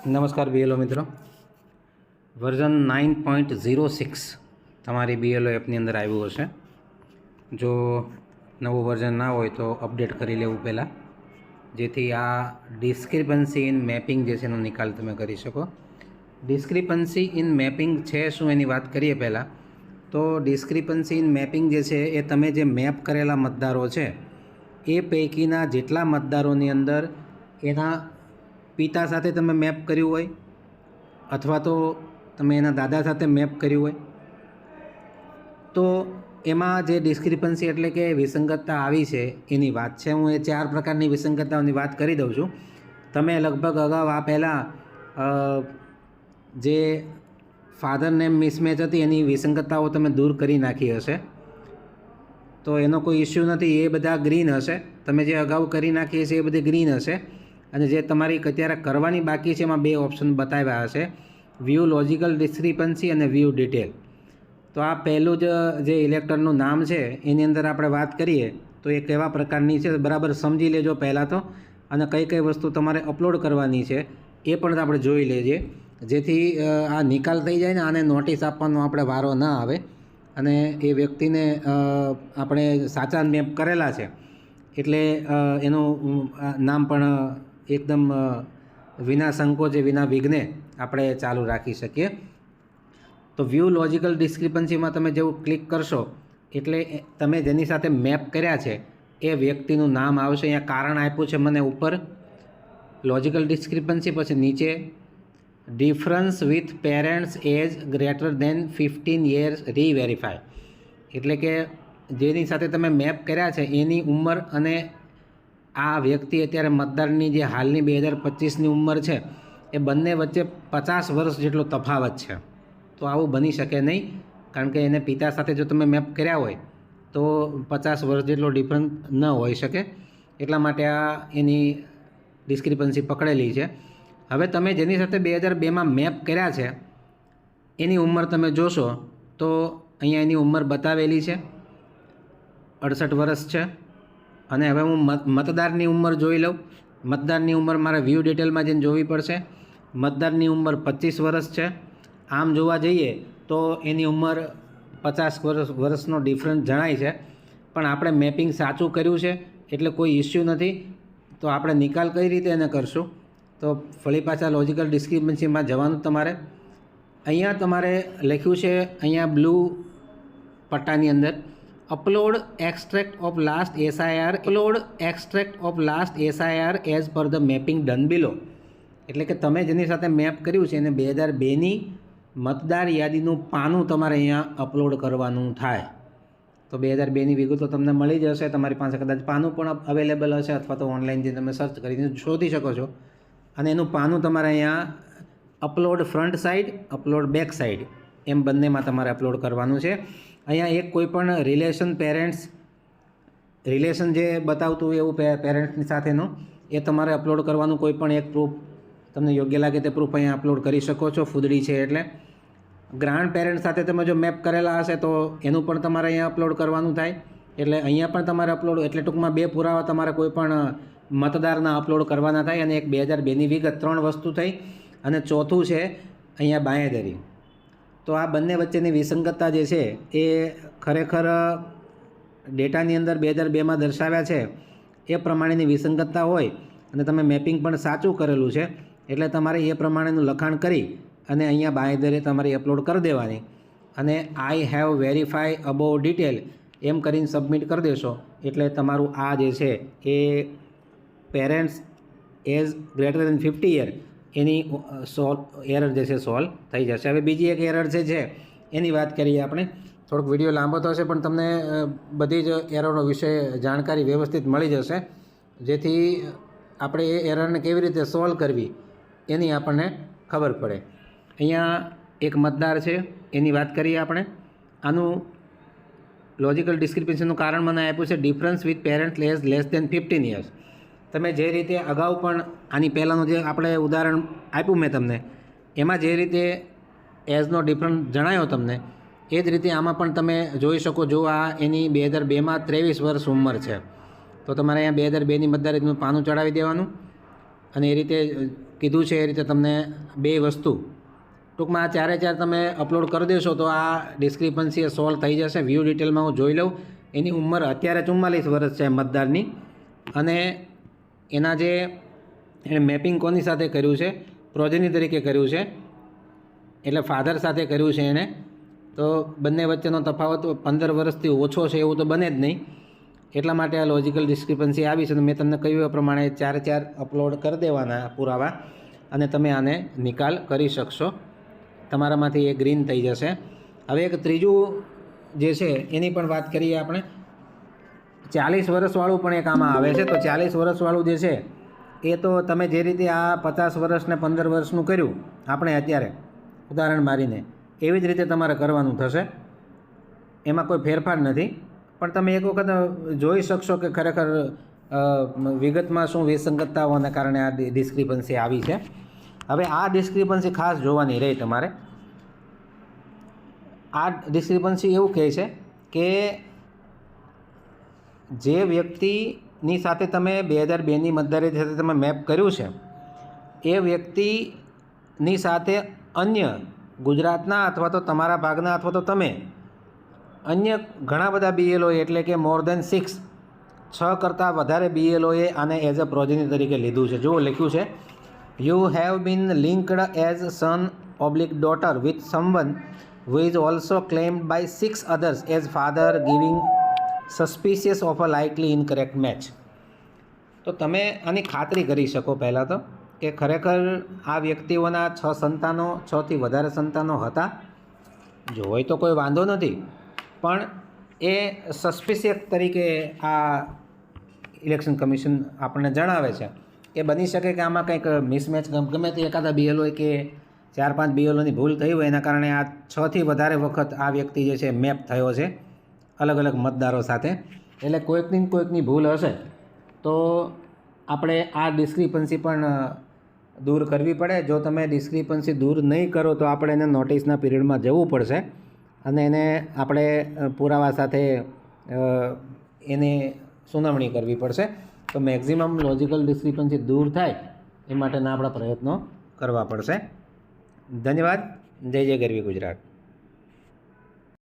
નમસ્કાર બીએલઓ મિત્રો, વર્ઝન 9.06 તમારી બીએલઓ એપની અંદર આવ્યું હશે. જો નવું વર્ઝન ના હોય તો અપડેટ કરી લેવું પહેલાં, જેથી આ ડિસ્ક્રિપન્સી ઇન મેપિંગ જે છે એનો નિકાલ તમે કરી શકો. ડિસ્ક્રિપન્સી ઇન મેપિંગ છે શું એની વાત કરીએ પહેલાં. તો ડિસ્ક્રિપન્સી ઇન મેપિંગ જે છે એ તમે જે મેપ કરેલા મતદારો છે એ પૈકીના જેટલા મતદારોની અંદર એના પિતા સાથે તમે મેપ કર્યું હોય અથવા તો તમે એના દાદા સાથે મેપ કર્યું હોય તો એમાં જે ડિસ્ક્રિપન્સી એટલે કે વિસંગતતા આવી છે એની વાત છે. હું એ 4 પ્રકારની વિસંગતતાઓની વાત કરી દઉં છું. તમે લગભગ અગાઉ આ પહેલાં જે ફાધર નેમ મિસમેચ હતી એની વિસંગતતાઓ તમે દૂર કરી નાખી હશે, તો એનો કોઈ ઇસ્યુ નથી. એ બધા ગ્રીન હશે. તમે જે અગાઉ કરી નાખી હશે એ બધી ગ્રીન હશે, અને જે તમારી અત્યારે કરવાની બાકી છે એમાં 2 ઓપ્શન બતાવ્યા હશે, વ્યૂ લોજિકલ ડિસ્ક્રિપન્સી અને વ્યૂ ડિટેલ. તો આ પહેલું જે ઇલેક્ટરનું નામ છે એની અંદર આપણે વાત કરીએ તો એ કેવા પ્રકારની છે બરાબર સમજી લેજો પહેલાં તો, અને કઈ કઈ વસ્તુ તમારે અપલોડ કરવાની છે એ પણ આપણે જોઈ લેજે, જેથી આ નિકાલ થઈ જાય ને આને નોટિસ આપવાનો આપણે વારો ના આવે, અને એ વ્યક્તિને આપણે સાચા મેપ કરેલા છે એટલે એનું નામ પણ એકદમ વિના સંકોચે વિના વિઘ્ને આપણે ચાલુ રાખી શકીએ. તો વ્યૂ લોજિકલ ડિસ્ક્રિપન્સીમાં તમે જેવું ક્લિક કરશો એટલે તમે જેની સાથે મેપ કર્યા છે એ વ્યક્તિનું નામ આવશે. અહીંયા કારણ આપ્યું છે મને ઉપર લોજિકલ ડિસ્ક્રિપન્સી, પછી નીચે difference with parents age greater than 15 years reverify, એટલે કે જેની સાથે તમે મેપ કર્યા છે એની ઉંમર અને આ વ્યક્તિ અત્યારે મતદારની જે હાલની 2025ની ઉંમર છે એ બંને વચ્ચે 50 વર્ષ જેટલો તફાવત છે. તો આવું બની શકે નહીં, કારણ કે એને પિતા સાથે જો તમે મેપ કર્યા હોય તો 50 વર્ષ જેટલો ડિફરન્સ ન હોઈ શકે, એટલા માટે આ એની ડિસ્ક્રિપન્સી પકડેલી છે. હવે તમે જેની સાથે 2002માં મેપ કર્યા છે એની ઉંમર તમે જોશો તો અહીંયા એની ઉંમર બતાવેલી છે 68 વર્ષ છે. અને હવે હું મતદારની ઉંમર જોઈ લઉં. મતદારની ઉંમર મારે વ્યૂ ડિટેલમાં જઈને જોવી પડશે. મતદારની ઉંમર 25 વર્ષ છે. આમ જોવા જઈએ તો એની ઉંમર 50 વર્ષનો ડિફરન્સ જણાય છે, પણ આપણે મેપિંગ સાચું કર્યું છે એટલે કોઈ ઇસ્યુ નથી. તો આપણે નિકાલ કઈ રીતે એને કરશું, તો ફરી પાછા લોજિકલ ડિસ્ક્રિપન્સીમાં જવાનું. તમારે અહીંયા તમારે લખ્યું છે અહીંયા બ્લુ પટ્ટાની અંદર upload extract of last SIR, upload extract of last SIR as per the mapping done below. એટલે કે તમે જેની સાથે મેપ કર્યું છે એને 2002ની મતદાર યાદીનું પાનું તમારે અહીંયા અપલોડ કરવાનું થાય. તો 2002ની વિગતો તમને મળી જશે. તમારી પાસે કદાચ પાનું પણ અવેલેબલ હશે, અથવા તો ઓનલાઈન જે તમે સર્ચ કરીને શોધી શકો છો. અને એનું પાનું તમારે અહીંયા upload front side, upload back side એમ બંનેમાં તમારે અપલોડ કરવાનું છે. અહીંયા એક કોઈ પણ રિલેશન જે બતાવતું હોય એવું પેરેન્ટ્સની સાથેનું એ તમારે અપલોડ કરવાનું. કોઈ પણ એક પ્રૂફ તમને યોગ્ય લાગે તે પ્રૂફ અહીંયા અપલોડ કરી શકો છો. ફૂદડી છે એટલે ગ્રાન્ડ પેરેન્ટ સાથે તમે જો મેપ કરેલા હશે તો એનું પણ તમારે અહીંયા અપલોડ કરવાનું થાય. એટલે અહીંયા પણ તમારે અપલોડ, એટલે ટૂંકમાં 2 પુરાવા તમારે કોઈ પણ મતદારના અપલોડ કરવાના થાય. અને એક 2002ની વિગત, 3 વસ્તુ થઈ. અને ચોથું છે અહીંયા બાંયધરી. તો આ બંને વચ્ચેની વિસંગતતા જે છે એ ખરેખર ડેટાની અંદર 2002માં દર્શાવ્યા છે એ પ્રમાણેની વિસંગતતા હોય અને તમે મેપિંગ પણ સાચું કરેલું છે એટલે તમારે એ પ્રમાણેનું લખાણ કરી અને અહીંયા બાંયધરી તમારી અપલોડ કરી દેવાની. અને I have verify above detail એમ કરીને સબમિટ કરી દેશો એટલે તમારું આ જે છે એ parents as greater than 50 year એની એરર જે છે સોલ્વ થઈ જશે. હવે બીજી એક એરર છે એની વાત કરીએ આપણે. થોડોક વિડીયો લાંબો થશે પણ તમને બધી જ એરરનો વિષય જાણકારી વ્યવસ્થિત મળી જશે, જેથી આપણે એ એરરને કેવી રીતે સોલ્વ કરવી એની આપણને ખબર પડે. અહીંયા એક મતદાર છે એની વાત કરીએ આપણે. આનું લોજિકલ ડિસ્ક્રિપન્સીનું કારણ મને આપ્યું છે difference with parent as less than 15 years. તમે જે રીતે અગાઉ પણ આની પહેલાંનું જે આપણે ઉદાહરણ આપ્યું મેં તમને, એમાં જે રીતે એજનો ડિફરન્સ જણાયો તમને એ જ રીતે આમાં પણ તમે જોઈ શકો. જો આ એની 2002માં 23 વર્ષ ઉંમર છે, તો તમારે અહીંયા 2002ની મતદાર યાદીનું પાનું ચડાવી દેવાનું અને એ રીતે કીધું છે એ રીતે તમને બે વસ્તુ ટૂંકમાં આ ચારે ચાર તમે અપલોડ કરી દેશો તો આ ડિસ્ક્રિપન્સી એ સોલ્વ થઈ જશે. વ્યૂ ડિટેલમાં હું જોઈ લઉં. એની ઉંમર અત્યારે 44 વર્ષ છે મતદારની, અને એના જે એણે મેપિંગ કોની સાથે કર્યું છે, પ્રોજેની તરીકે કર્યું છે, એટલે ફાધર સાથે કર્યું છે એણે. તો બંને વચ્ચેનો તફાવત 15 વર્ષથી ઓછો છે એવું તો બને જ નહીં. એટલા માટે આ લોજિકલ ડિસ્ક્રિપન્સી આવી છે. તો મેં તમને કહ્યું એ પ્રમાણે ચારે ચાર અપલોડ કરી દેવાના પુરાવા, અને તમે આને નિકાલ કરી શકશો. તમારામાંથી એ ગ્રીન થઈ જશે. હવે એક ત્રીજું જે છે એની પણ વાત કરીએ આપણે. 40 વર્ષવાળું પણ એક આમાં આવે છે. તો 40 વર્ષવાળું જે છે એ તો તમે જે રીતે આ 50 વર્ષ ને 15 વર્ષનું કર્યું આપણે અત્યારે ઉદાહરણ મારીને, એવી જ રીતે તમારે કરવાનું થશે. એમાં કોઈ ફેરફાર નથી. પણ તમે એક વખત જોઈ શકશો કે ખરેખર વિગતમાં શું વિસંગતતાઓને કારણે આ ડિસ્ક્રિપન્સી આવી છે. હવે આ ડિસ્ક્રિપન્સી ખાસ જોવાની રહી તમારે. આ ડિસ્ક્રિપન્સી એવું કહે છે કે જે વ્યક્તિની સાથે તમે 2002ની મતદારી સાથે તમે મેપ કર્યું છે એ વ્યક્તિની સાથે અન્ય ગુજરાતના અથવા તો તમારા ભાગના અથવા તો તમે અન્ય ઘણા બધા BLOએ એટલે કે મોર દેન 6 કરતાં વધારે BLOએ આને એઝ અ પ્રોજેની તરીકે લીધું છે. જુઓ લખ્યું છે, you have been linked as son/daughter with someone who is also claimed by 6 others as father, giving suspicious of a likely incorrect match. તો તમે આની ખાતરી કરી શકો પહેલાં તો કે ખરેખર આ વ્યક્તિઓના 6 સંતાનો, 6થી વધારે સંતાનો હતા. જો હોય તો કોઈ વાંધો નથી, પણ એ સસ્પિશિયસ તરીકે આ ઇલેક્શન કમિશન આપણને જણાવે છે કે બની શકે કે આમાં કંઈક મિસમેચ ગમે તે એકાદા BLO કે 4-5 BLOની ભૂલ થઈ હોય, એના કારણે આ 6થી વધારે વખત આ વ્યક્તિ જે છે મેપ થયો છે અલગ અલગ મતદારો સાથે. એટલે કોઈકની ભૂલ હશે તો આપણે આ ડિસ્ક્રિપન્સી પણ દૂર કરવી પડે. જો તમે ડિસ્ક્રિપન્સી દૂર નહીં કરો તો આપણે એને નોટિસના પીરિયડમાં જવું પડશે અને એને આપણે પુરાવા સાથે એની સુનાવણી કરવી પડશે. તો મેક્ઝિમમ લોજિકલ ડિસ્ક્રિપન્સી દૂર થાય એ માટેના આપણા પ્રયત્નો કરવા પડશે. ધન્યવાદ. જય જય ગરવી ગુજરાત.